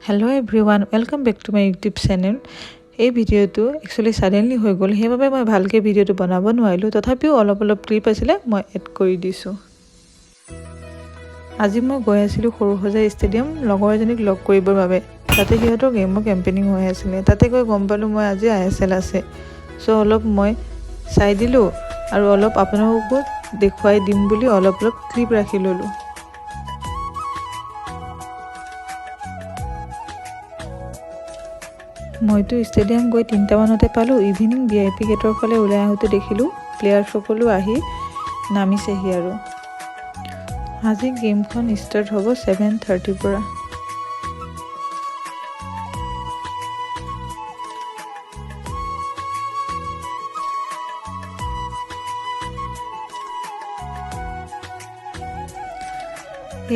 Hello everyone, welcome back to my YouTube channel. এই ভিডিওটো actually suddenly হৈ গ'ল সেইবাবে মই ভালকে ভিডিওটো বনাব নোৱাৰিলো তথাপিও অলপ ক্লিপ আছিল মই এড কৰি দিছো আজি মই গৈ আছিলো সৰুহজাই ষ্টেডিয়াম লগৰ এজনীক লগ কৰিবৰ বাবে তাতে সিহঁতৰ গেমৰ কেম্পেইনিং হৈ আছিল তাতে গৈ গম পালো মই আজি আইএসএল আছে সো অলপ মই চাই দিলো আৰু অলপ আপোনালোকক দেখুৱাই দিম বুলি অলপ ক্লিপ ৰাখি ললো মইতো ষ্টেডিয়াম গৈ 3টা মানতে পালো ইভিনিং ভিআইপি গেটৰ ফালে ওলাই আহোতে দেখিলো প্লেয়াৰ সকলো আহি নামিছেহি আৰু আজি গেমখন ষ্টাৰ্ট হ'ব 7:30 পৰা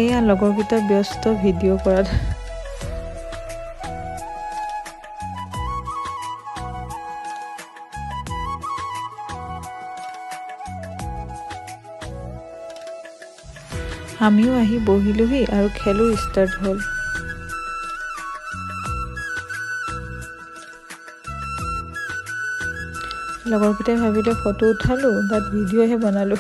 এয়া লগৰকিটা ব্যস্ত ভিডিঅ' কৰাত আমিও আহি বহিলোহি আৰু খেলো ষ্টাৰ্ট হ'ল লগৰকিটাই ভাবিলে ফটো উঠালো বাট ভিডিঅ'হে বনালো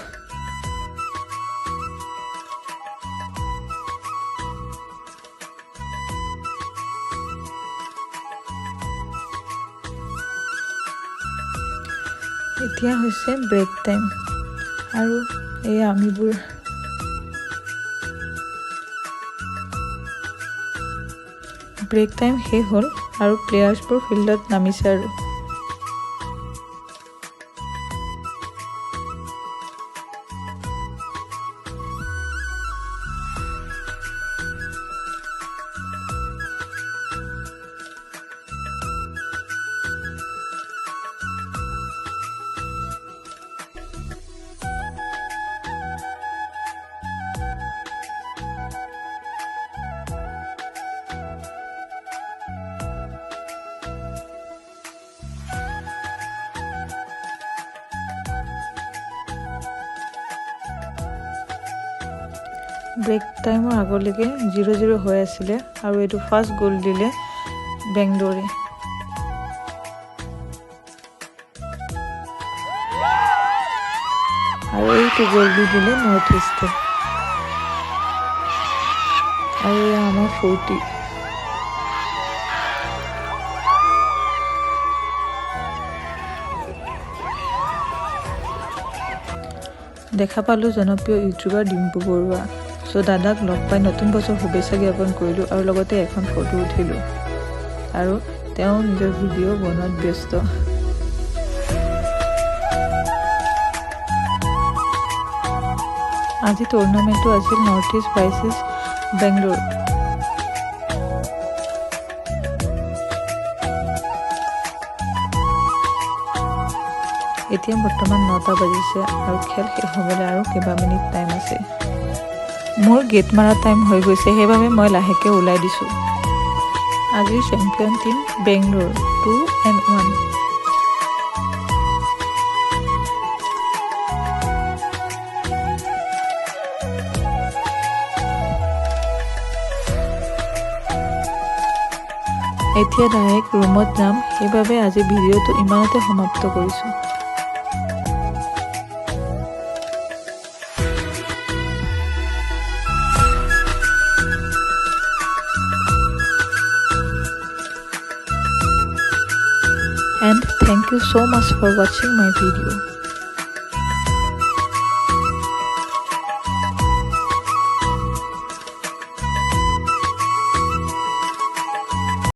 এতিয়া হৈছে ব্ৰেক টাইম আৰু এই আমিবোৰ ব্ৰেক টাইম শেষ হ'ল আৰু প্লেয়াৰ্ছবোৰ ফিল্ডত নামিছে আৰু ব্ৰেক টাইমৰ আগলৈকে 0-0 হৈ আছিল আৰু এটো ফাৰ্স্ট গোল দিলে বেংগলোৰে আৰু এইটো গোল দিলে নৰ্থ ইষ্টে আৰু আমাৰ 40 দেখা পালো জনপ্ৰিয় ইউটিউবাৰ ডিম্পু বৰুৱা সো দাদাক লগ পাই নতুন বছৰ শুভেচ্ছা জ্ঞাপন কৰিলো আৰু লগতে এখন ফটো উঠিলো আৰু তেওঁ নিজৰ ভিডিঅ' বনোৱাত ব্যস্ত আজি টুৰ্নামেণ্টটো আছিল নৰ্থ ইষ্ট ভাৰ্চেছ বেংগলোৰ এতিয়া বৰ্তমান 9টা বাজিছে আৰু খেল শেষ হ'বলৈ আৰু কেইবা মিনিট টাইম আছে মোৰ গেট মাৰা টাইম হৈ গৈছে সেইবাবে মই লাহেকে ওলাই দিছো আজিৰ চেম্পিয়ন টিম বেংগলোৰ 2-1 এতিয়া ডাইৰেক্ট ৰুমত যাম সেইবাবে আজি ভিডিঅ'টো ইমানতে সমাপ্ত কৰিছো and thank you so much for watching my video.